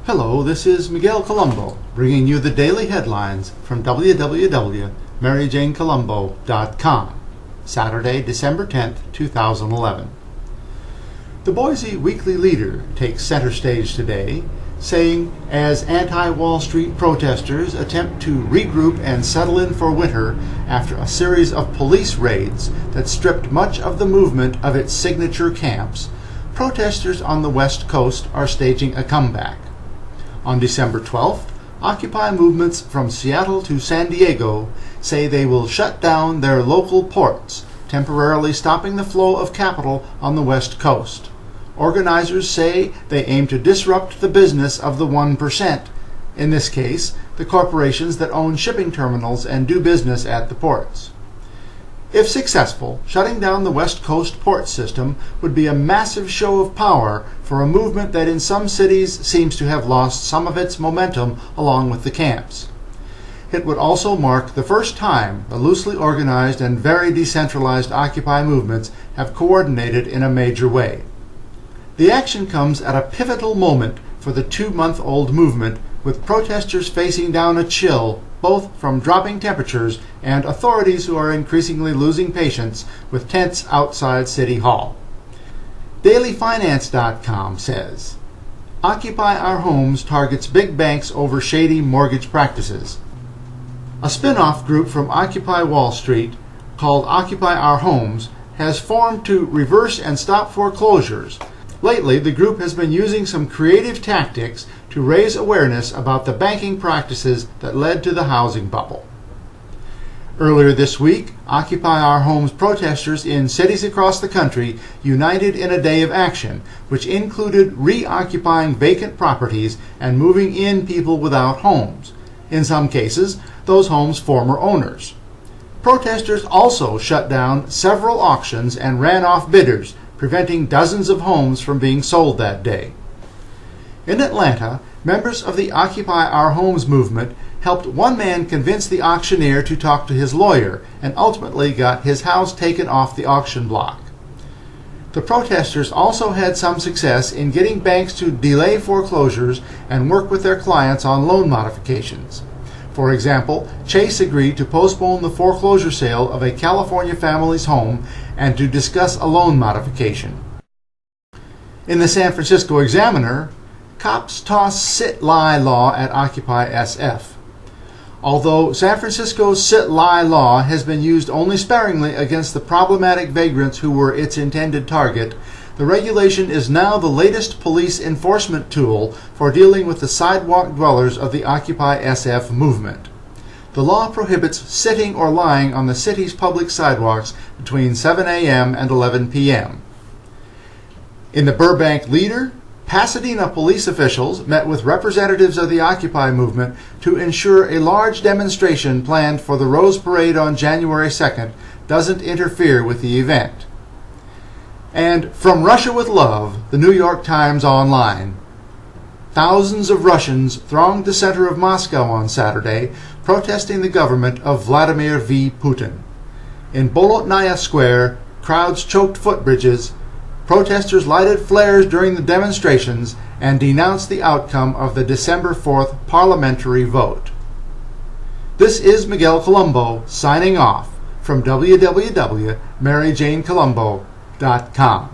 Hello, this is Miguel Colombo, bringing you the daily headlines from www.maryjanecolombo.com, Saturday, December 10th, 2011. The Boise Weekly Leader takes center stage today, saying, as anti-Wall Street protesters attempt to regroup and settle in for winter after a series of police raids that stripped much of the movement of its signature camps, protesters on the West Coast are staging a comeback. On December 12th, Occupy movements from Seattle to San Diego say they will shut down their local ports, temporarily stopping the flow of capital on the West Coast. Organizers say they aim to disrupt the business of the 1%, in this case, the corporations that own shipping terminals and do business at the ports. If successful, shutting down the West Coast port system would be a massive show of power for a movement that in some cities seems to have lost some of its momentum along with the camps. It would also mark the first time the loosely organized and very decentralized Occupy movements have coordinated in a major way. The action comes at a pivotal moment for the 2-month-old movement, with protesters facing down a chill both from dropping temperatures and authorities who are increasingly losing patience with tents outside City Hall. DailyFinance.com says, Occupy Our Homes targets big banks over shady mortgage practices. A spin-off group from Occupy Wall Street, called Occupy Our Homes, has formed to reverse and stop foreclosures. Lately, the group has been using some creative tactics to raise awareness about the banking practices that led to the housing bubble. Earlier this week, Occupy Our Homes protesters in cities across the country united in a day of action, which included reoccupying vacant properties and moving in people without homes, in some cases, those homes' former owners. Protesters also shut down several auctions and ran off bidders, preventing dozens of homes from being sold that day. In Atlanta, members of the Occupy Our Homes movement helped one man convince the auctioneer to talk to his lawyer and ultimately got his house taken off the auction block. The protesters also had some success in getting banks to delay foreclosures and work with their clients on loan modifications. For example, Chase agreed to postpone the foreclosure sale of a California family's home and to discuss a loan modification. In the San Francisco Examiner, cops toss sit-lie law at Occupy SF. Although San Francisco's sit-lie law has been used only sparingly against the problematic vagrants who were its intended target, the regulation is now the latest police enforcement tool for dealing with the sidewalk dwellers of the Occupy SF movement. The law prohibits sitting or lying on the city's public sidewalks between 7 a.m. and 11 p.m. In the Burbank Leader, Pasadena police officials met with representatives of the Occupy movement to ensure a large demonstration planned for the Rose Parade on January 2nd doesn't interfere with the event. And from Russia with Love, the New York Times Online. Thousands of Russians thronged the center of Moscow on Saturday, protesting the government of Vladimir V. Putin. In Bolotnaya Square, crowds choked footbridges, protesters lighted flares during the demonstrations, and denounced the outcome of the December 4th parliamentary vote. This is Miguel Colombo signing off from www.maryjanecolombo.com.